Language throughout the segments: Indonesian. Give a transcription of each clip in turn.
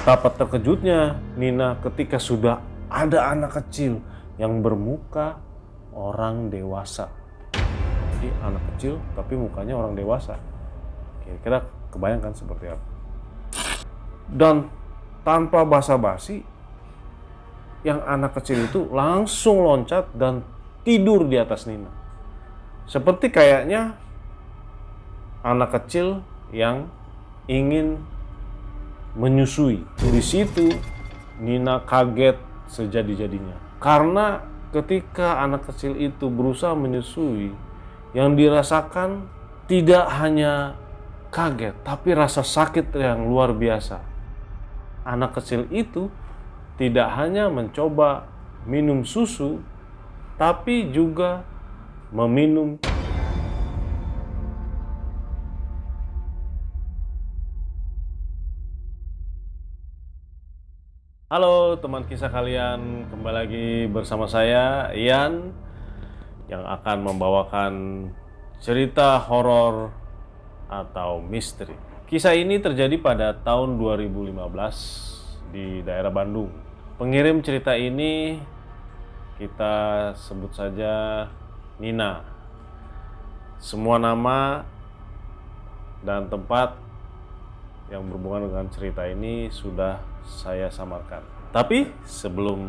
Betapa terkejutnya Nina ketika sudah ada anak kecil yang bermuka orang dewasa. Jadi anak kecil tapi mukanya orang dewasa. Kira-kira kebayangkan seperti apa? Dan tanpa basa-basi, yang anak kecil itu langsung loncat dan tidur di atas Nina. Seperti kayaknya anak kecil yang ingin menyusui. Di situ Nina kaget sejadi-jadinya. Karena ketika anak kecil itu berusaha menyusui, yang dirasakan tidak hanya kaget, tapi rasa sakit yang luar biasa. Anak kecil itu tidak hanya mencoba minum susu, tapi juga meminum. Halo teman kisah kalian, kembali lagi bersama saya Ian yang akan membawakan cerita horor atau misteri. Kisah ini terjadi pada tahun 2015 di daerah Bandung. Pengirim cerita ini kita sebut saja Nina. Semua nama dan tempat yang berhubungan dengan cerita ini sudah saya samarkan. Tapi sebelum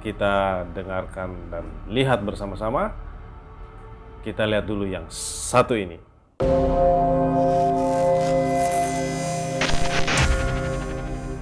kita dengarkan dan lihat bersama-sama, kita lihat dulu yang satu ini.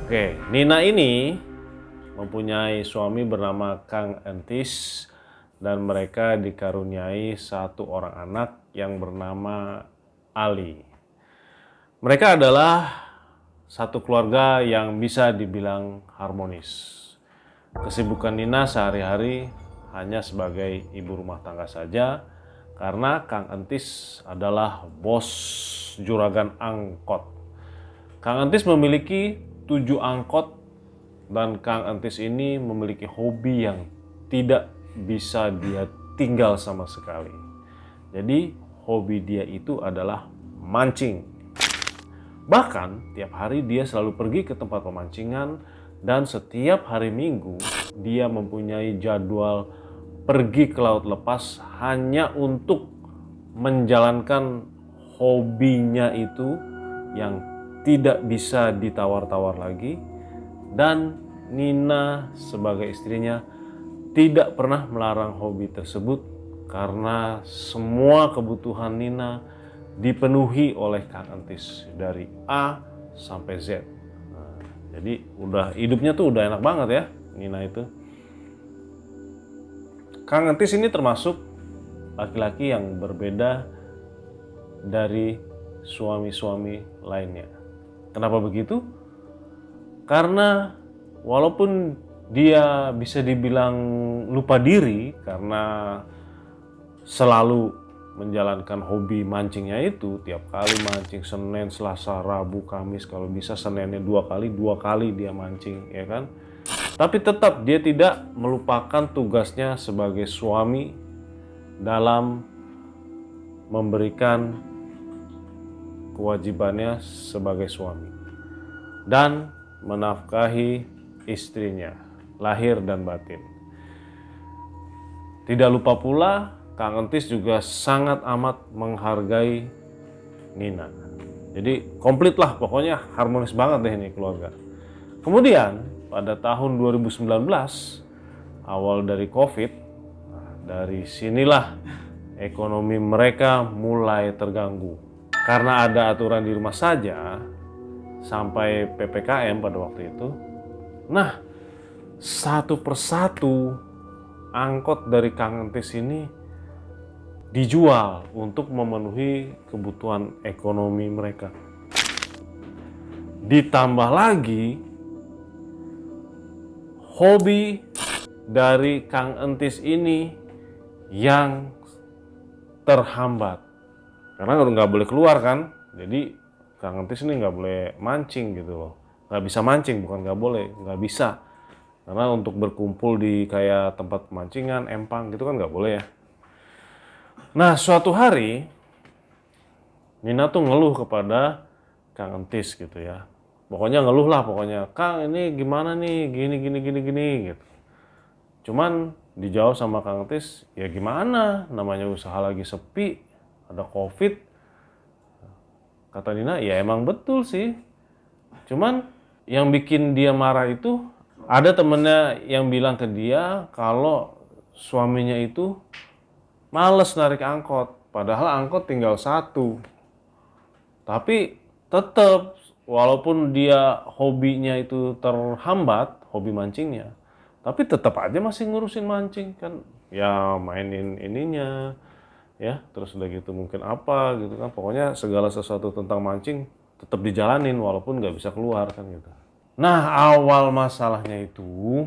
Oke, Nina ini mempunyai suami bernama Kang Entis dan mereka dikaruniai satu orang anak yang bernama Ali. Mereka adalah satu keluarga yang bisa dibilang harmonis. Kesibukan Nina sehari-hari hanya sebagai ibu rumah tangga saja karena Kang Entis adalah bos juragan angkot. Kang Entis memiliki 7 angkot dan Kang Entis ini memiliki hobi yang tidak bisa dia tinggal sama sekali. Jadi hobi dia itu adalah mancing. Bahkan tiap hari dia selalu pergi ke tempat pemancingan dan setiap hari Minggu dia mempunyai jadwal pergi ke laut lepas hanya untuk menjalankan hobinya itu yang tidak bisa ditawar-tawar lagi. Dan Nina sebagai istrinya tidak pernah melarang hobi tersebut karena semua kebutuhan Nina dipenuhi oleh Kang Entis dari A sampai Z. Nah, jadi hidupnya tuh udah enak banget ya Nina itu. Kang Entis ini termasuk laki-laki yang berbeda dari suami-suami lainnya. Kenapa begitu? Karena walaupun dia bisa dibilang lupa diri karena selalu menjalankan hobi mancingnya itu, tiap kali mancing Senin, Selasa, Rabu, Kamis, kalau bisa Seninnya 2 kali dia mancing, ya kan? Tapi tetap dia tidak melupakan tugasnya sebagai suami dalam memberikan kewajibannya sebagai suami dan menafkahi istrinya, lahir dan batin. Tidak lupa pula Kang Entis juga sangat amat menghargai Nina. Jadi komplit lah, pokoknya harmonis banget deh ini keluarga. Kemudian pada tahun 2019, awal dari COVID, dari sinilah ekonomi mereka mulai terganggu. Karena ada aturan di rumah saja, sampai PPKM pada waktu itu. Nah, satu persatu angkot dari Kang Entis ini dijual untuk memenuhi kebutuhan ekonomi mereka. Ditambah lagi hobi dari Kang Entis ini yang terhambat karena nggak boleh keluar kan. Jadi Kang Entis ini nggak boleh mancing gitu loh. Nggak bisa mancing, bukan nggak boleh, nggak bisa. Karena untuk berkumpul di kayak tempat pemancingan, empang gitu kan nggak boleh ya. Nah, suatu hari Nina tuh ngeluh kepada Kang Entis gitu ya. pokoknya ngeluh lah pokoknya. Kang ini gimana nih, gini gitu. Cuman dijawab sama Kang Tis, ya gimana, namanya usaha lagi sepi, ada COVID. Kata Nina, ya emang betul sih. Cuman yang bikin dia marah itu, ada temennya yang bilang ke dia kalau suaminya itu males narik angkot. Padahal angkot tinggal satu. Tapi tetap, walaupun dia hobinya itu terhambat, hobi mancingnya, tapi tetap aja masih ngurusin mancing kan. Ya mainin ininya, ya terus udah gitu mungkin apa gitu kan. Pokoknya segala sesuatu tentang mancing tetap dijalanin walaupun nggak bisa keluar kan gitu. Nah awal masalahnya itu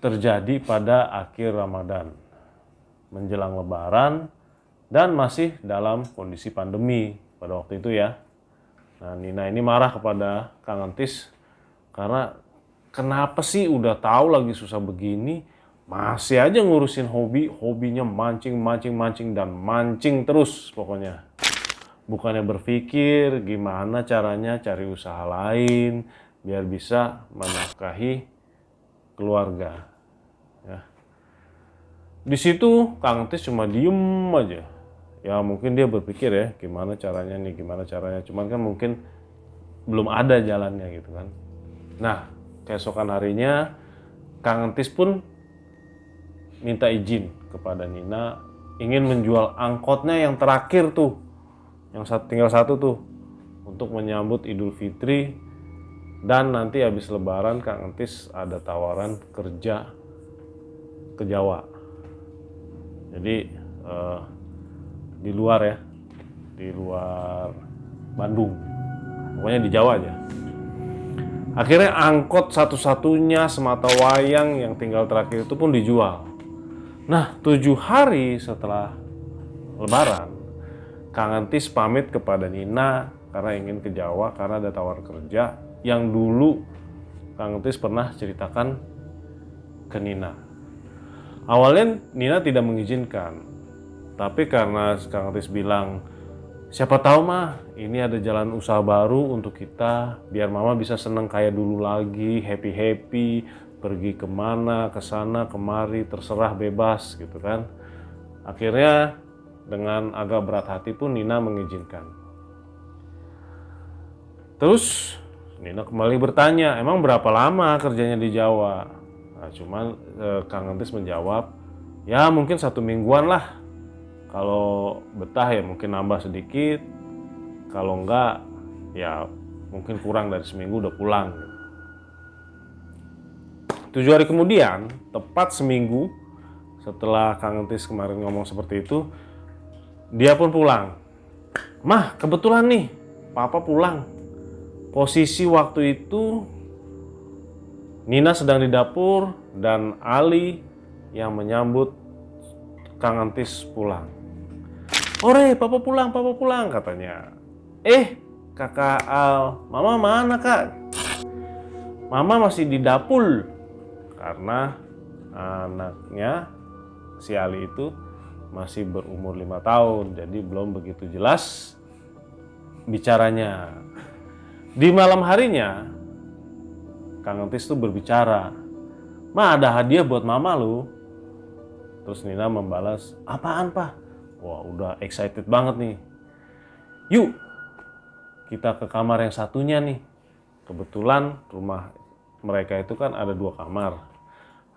terjadi pada akhir Ramadan, menjelang Lebaran, dan masih dalam kondisi pandemi pada waktu itu ya. Nah Nina ini marah kepada Kang Entis karena kenapa sih udah tahu lagi susah begini masih aja ngurusin hobinya mancing dan mancing terus pokoknya. Bukannya berpikir gimana caranya cari usaha lain biar bisa menafkahi keluarga. Ya. Di situ Kang Tis cuma diem aja. Ya mungkin dia berpikir ya gimana caranya. Cuman kan mungkin belum ada jalannya gitu kan. Nah keesokan harinya Kang Tis pun minta izin kepada Nina ingin menjual angkotnya yang terakhir tuh. Yang tinggal satu tuh. Untuk menyambut Idul Fitri. Dan nanti habis Lebaran Kang Tis ada tawaran kerja ke Jawa. Jadi di luar ya, di luar Bandung, pokoknya di Jawa aja. Akhirnya angkot satu-satunya semata wayang yang tinggal terakhir itu pun dijual. Nah 7 hari setelah Lebaran, Kang Entis pamit kepada Nina karena ingin ke Jawa karena ada tawaran kerja yang dulu Kang Entis pernah ceritakan ke Nina. Awalnya Nina tidak mengizinkan, tapi karena Kang Entis bilang, siapa tahu mah ini ada jalan usaha baru untuk kita, biar mama bisa seneng kayak dulu lagi, happy, pergi kemana, kesana, kemari, terserah bebas gitu kan. Akhirnya dengan agak berat hati pun Nina mengizinkan. Terus Nina kembali bertanya, emang berapa lama kerjanya di Jawa? Nah, cuman Kang Entis menjawab, ya mungkin 1 mingguan lah. Kalau betah ya mungkin nambah sedikit. Kalau enggak ya mungkin kurang dari seminggu udah pulang. 7 hari kemudian, tepat seminggu setelah Kang Entis kemarin ngomong seperti itu, dia pun pulang. Mah kebetulan nih, papa pulang. Posisi waktu itu Nina sedang di dapur dan Ali yang menyambut Kang Entis pulang. Ore, papa pulang katanya. Kakak Al, mama mana kak? Mama masih di dapur. Karena anaknya si Ali itu masih berumur 5 tahun. Jadi belum begitu jelas bicaranya. Di malam harinya Kang Entis tuh berbicara, Ma ada hadiah buat mama lu. Terus Nina membalas, apaan pak? Wah udah excited banget nih. Yuk kita ke kamar yang satunya nih. Kebetulan rumah mereka itu kan ada 2 kamar.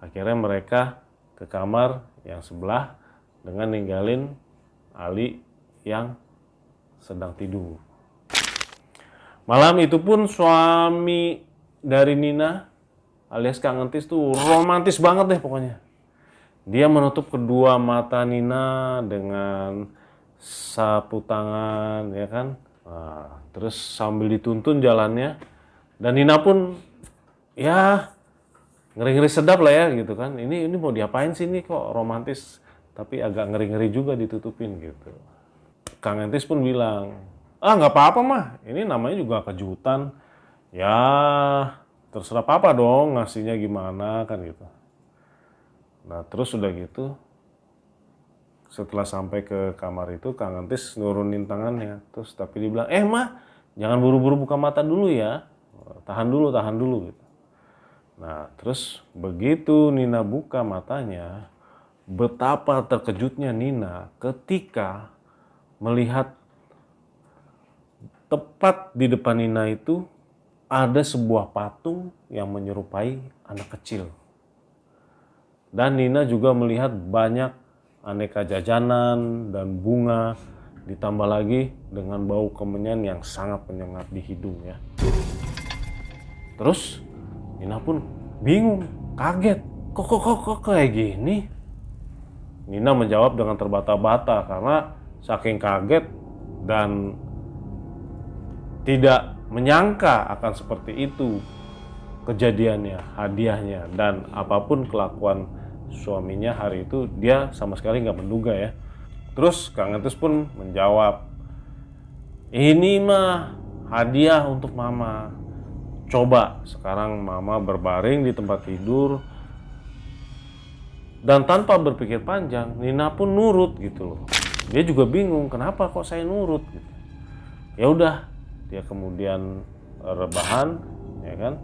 Akhirnya mereka ke kamar yang sebelah dengan ninggalin Ali yang sedang tidur. Malam itu pun suami dari Nina alias Kang Entis tuh romantis banget deh pokoknya. Dia menutup kedua mata Nina dengan sapu tangan ya kan. Nah, terus sambil dituntun jalannya dan Nina pun ya ngeri-ngeri sedap lah ya gitu kan. Ini mau diapain sih nih kok romantis tapi agak ngeri-ngeri juga ditutupin gitu. Kang Entis pun bilang, nggak apa-apa mah, ini namanya juga kejutan. Ya terserah papa dong ngasihnya gimana kan gitu. Nah terus udah gitu setelah sampai ke kamar itu Kang Entis nurunin tangannya terus tapi dia bilang mah jangan buru-buru buka mata dulu ya, tahan dulu gitu. Nah terus begitu Nina buka matanya, betapa terkejutnya Nina ketika melihat tepat di depan Nina itu ada sebuah patung yang menyerupai anak kecil. Dan Nina juga melihat banyak aneka jajanan dan bunga, ditambah lagi dengan bau kemenyan yang sangat menyengat di hidung ya. Terus Nina pun bingung, kaget. Kok kayak gini? Nina menjawab dengan terbata-bata karena saking kaget dan tidak menyangka akan seperti itu kejadiannya, hadiahnya, dan apapun kelakuan suaminya hari itu dia sama sekali nggak menduga ya. Terus Kang Entis pun menjawab, ini mah hadiah untuk mama. Coba sekarang mama berbaring di tempat tidur, dan tanpa berpikir panjang Nina pun nurut gitu loh. Dia juga bingung kenapa kok saya nurut gitu. Ya udah, dia kemudian rebahan ya kan,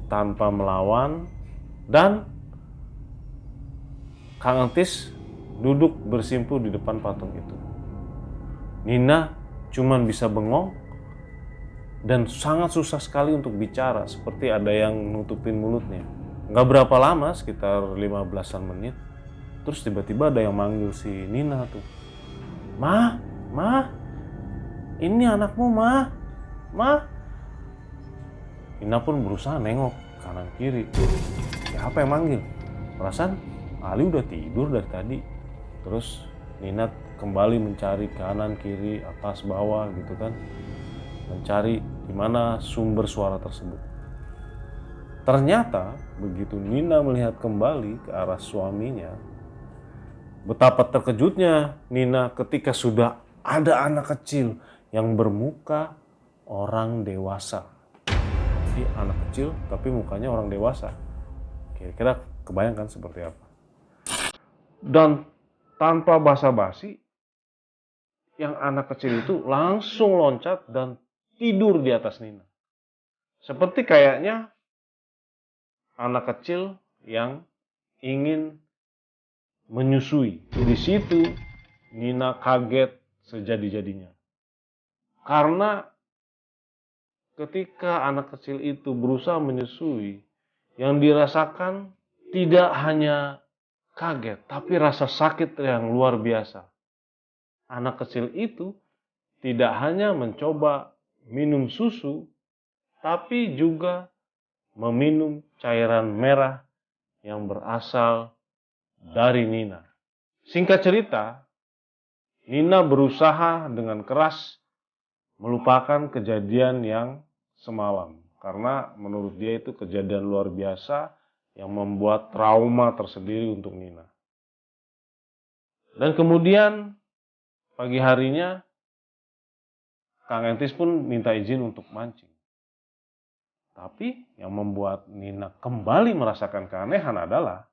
tanpa melawan, dan Kang Entis duduk bersimpuh di depan patung itu. Nina cuman bisa bengong dan sangat susah sekali untuk bicara, seperti ada yang nutupin mulutnya. Gak berapa lama, sekitar 15-an menit, terus tiba-tiba ada yang manggil si Nina tuh. Ma, ini anakmu, Ma. Nina pun berusaha nengok kanan kiri. Siapa yang manggil? Perasaan Ali udah tidur dari tadi. Terus Nina kembali mencari kanan kiri, atas bawah gitu kan, mencari di mana sumber suara tersebut. Ternyata begitu Nina melihat kembali ke arah suaminya, betapa terkejutnya Nina ketika sudah ada anak kecil yang bermuka orang dewasa. Jadi anak kecil tapi mukanya orang dewasa. Kira-kira kebayangkan seperti apa? Dan tanpa basa-basi, yang anak kecil itu langsung loncat dan tidur di atas Nina. Seperti kayaknya anak kecil yang ingin menyusui. Di situ Nina kaget sejadi-jadinya. Karena ketika anak kecil itu berusaha menyusui, yang dirasakan tidak hanya kaget, tapi rasa sakit yang luar biasa. Anak kecil itu tidak hanya mencoba minum susu, tapi juga meminum cairan merah yang berasal dari Nina. Singkat cerita, Nina berusaha dengan keras melupakan kejadian yang semalam. Karena menurut dia itu kejadian luar biasa yang membuat trauma tersendiri untuk Nina. Dan kemudian pagi harinya Kang Entis pun minta izin untuk mancing. Tapi yang membuat Nina kembali merasakan keanehan adalah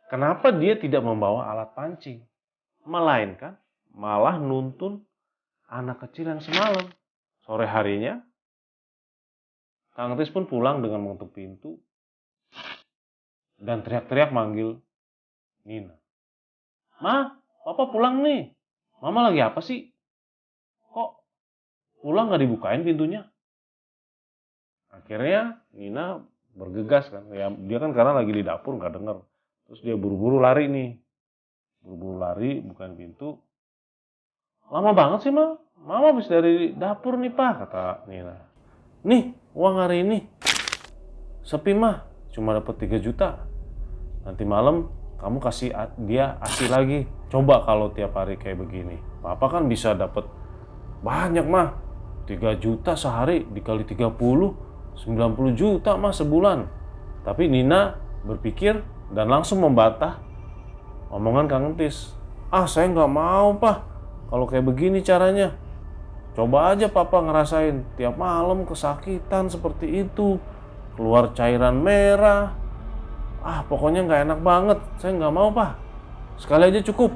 kenapa dia tidak membawa alat pancing, melainkan malah nuntun anak kecil yang semalam. Sore harinya Kang Entis pun pulang dengan mengetuk pintu dan teriak-teriak manggil Nina. Ma, Papa pulang nih. Mama lagi apa sih? Kok pulang gak dibukain pintunya? Akhirnya Nina bergegas kan. Ya, dia kan karena lagi di dapur gak denger. Terus dia buru-buru lari nih. Buru-buru lari, bukain pintu. Lama banget sih, Ma. Mama habis dari dapur nih, Pak, kata Nina. Nih, uang hari ini. Sepi, mah. Cuma dapat 3 juta. Nanti malam kamu kasih dia ASI lagi. Coba kalau tiap hari kayak begini. Papa kan bisa dapat banyak, mah. 3 juta sehari dikali 30, 90 juta, mah, sebulan. Tapi Nina berpikir dan langsung membantah omongan Kang Entis. Ah, saya nggak mau, Pak. Kalau kayak begini caranya. Coba aja Papa ngerasain tiap malam kesakitan seperti itu. Keluar cairan merah. Ah, pokoknya nggak enak banget. Saya nggak mau, Pak. Sekali aja cukup.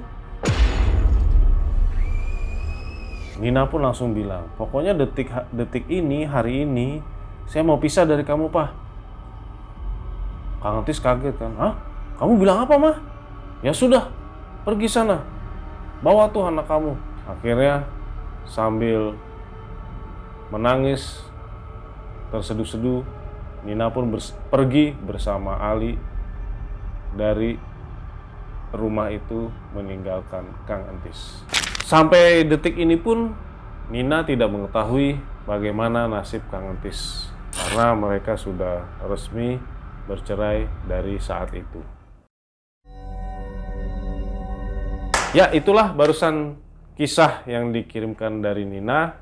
Nina pun langsung bilang, pokoknya detik ini, hari ini, saya mau pisah dari kamu, Pak. Kang Entis kaget kan, hah? Kamu bilang apa, Mah? Ya sudah, pergi sana, bawa tuh anak kamu. Akhirnya sambil menangis, terseduh-seduh, Nina pun pergi bersama Ali dari rumah itu meninggalkan Kang Entis. Sampai detik ini pun Nina tidak mengetahui bagaimana nasib Kang Entis karena mereka sudah resmi bercerai dari saat itu. Ya, itulah barusan kisah yang dikirimkan dari Nina.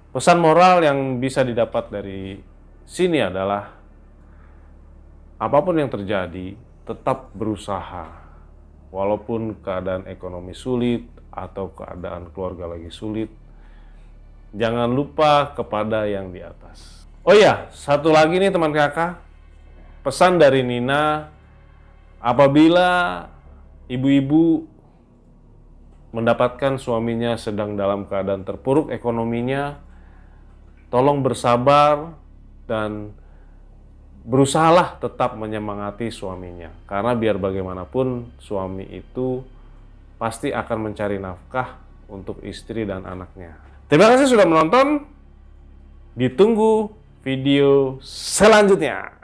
Pesan moral yang bisa didapat dari sini adalah apapun yang terjadi, tetap berusaha. Walaupun keadaan ekonomi sulit atau keadaan keluarga lagi sulit, jangan lupa kepada yang di atas. Oh iya, satu lagi nih teman kakak, pesan dari Nina, apabila ibu-ibu mendapatkan suaminya sedang dalam keadaan terpuruk ekonominya, tolong bersabar dan berusahalah tetap menyemangati suaminya. Karena biar bagaimanapun suami itu pasti akan mencari nafkah untuk istri dan anaknya. Terima kasih sudah menonton. Ditunggu video selanjutnya.